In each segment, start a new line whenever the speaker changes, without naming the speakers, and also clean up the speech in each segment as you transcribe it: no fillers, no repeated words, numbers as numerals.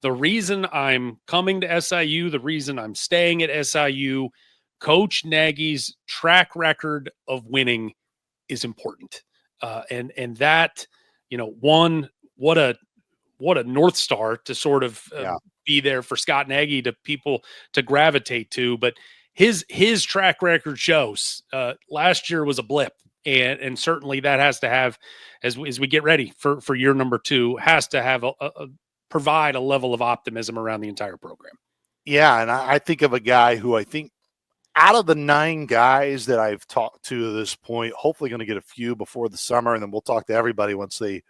the reason I'm coming to SIU, the reason I'm staying at SIU, Coach Nagy's track record of winning is important. And that, one, what a North Star to sort of
Yeah.
be there for Scott Nagy to people to gravitate to. But his track record shows last year was a blip. And certainly that has to have, as we get ready for year number 2, has to have provide a level of optimism around the entire program.
Yeah, and I think of a guy who I think out of the 9 guys that I've talked to this point, hopefully going to get a few before the summer, and then we'll talk to everybody once they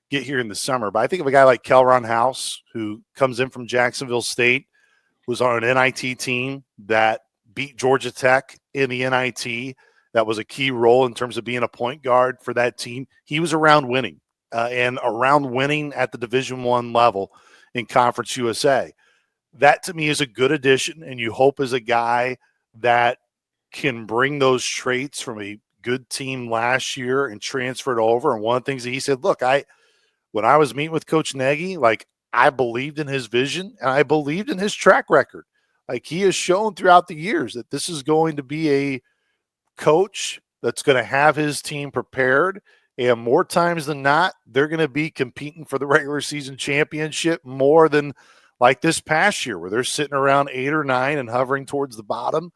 get here in the summer. But I think of a guy like Kelron House, who comes in from Jacksonville State, was on an NIT team that beat Georgia Tech in the NIT. That was a key role in terms of being a point guard for that team. He was around winning and around winning at the Division I level in Conference USA. That to me is a good addition, and you hope is a guy that can bring those traits from a good team last year and transfer it over. And one of the things that he said, look, when I was meeting with Coach Nagy, like, I believed in his vision and I believed in his track record. Like, he has shown throughout the years that this is going to be a coach that's going to have his team prepared. And more times than not, they're going to be competing for the regular season championship more than like this past year, where they're sitting around 8 or 9 and hovering towards the bottom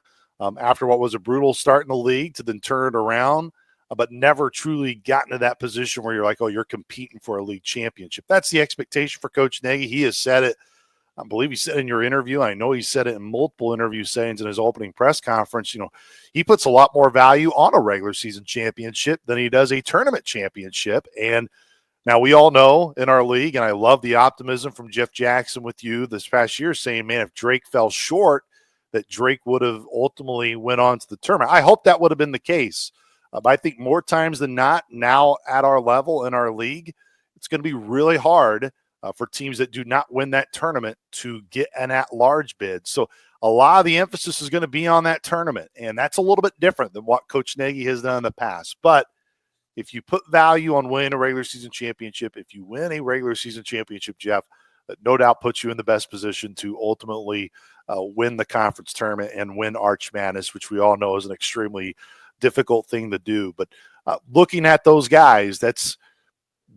after what was a brutal start in the league to then turn it around, but never truly gotten to that position where you're like, oh, you're competing for a league championship. That's the expectation for Coach Nagy. He has said it. I believe he said in your interview. I know he said it in multiple interview sayings in his opening press conference. He puts a lot more value on a regular season championship than he does a tournament championship. And now we all know in our league, and I love the optimism from Jeff Jackson with you this past year saying, man, if Drake fell short, that Drake would have ultimately went on to the tournament. I hope that would have been the case. But I think more times than not, now at our level in our league, it's going to be really hard for teams that do not win that tournament to get an at-large bid. So a lot of the emphasis is going to be on that tournament, and that's a little bit different than what Coach Nagy has done in the past. But if you put value on winning a regular season championship, if you win a regular season championship, Jeff, that no doubt puts you in the best position to ultimately win the conference tournament and win Arch Madness, which we all know is an extremely difficult thing to do. But looking at those guys,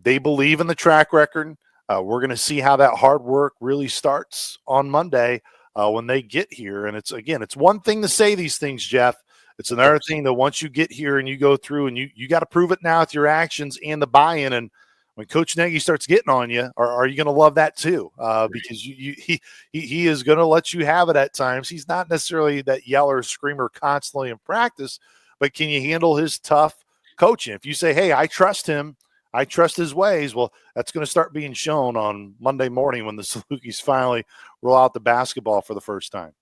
they believe in the track record. We're going to see how that hard work really starts on Monday when they get here. And it's one thing to say these things, Jeff. It's another thing that once you get here and you go through and you got to prove it now with your actions and the buy-in. And when Coach Nagy starts getting on you, are you going to love that too? Because he is going to let you have it at times. He's not necessarily that yeller, screamer constantly in practice, but can you handle his tough coaching? If you say, hey, I trust him, I trust his ways, well, that's going to start being shown on Monday morning when the Salukis finally roll out the basketball for the first time.